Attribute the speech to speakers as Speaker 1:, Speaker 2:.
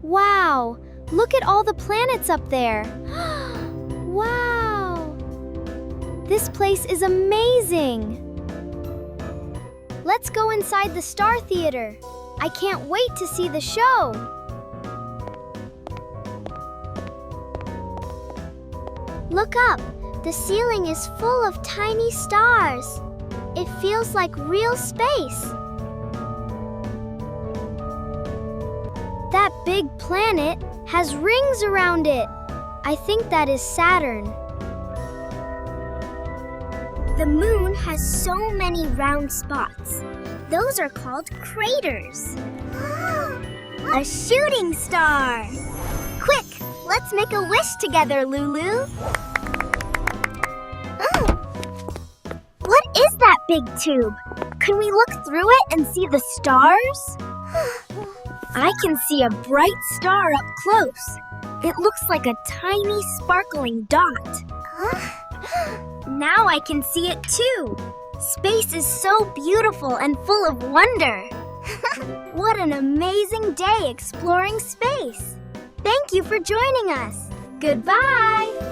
Speaker 1: Wow! Look at all the planets up there! Wow! This place is amazing! Let's go inside the Star Theater. I can't wait to see the show! Look up! The ceiling is full of tiny stars. It feels like real space. That big planet has rings around it. I think that is Saturn. The moon has so many round spots. Those are called craters. A shooting star! Quick, let's make a wish together, Lulu. What is that big tube? Can we look through it and see the stars? I can see a bright star up close. It looks like a tiny sparkling dot. Now I can see it too. Space is so beautiful and full of wonder. What an amazing day exploring space. Thank you for joining us. Goodbye.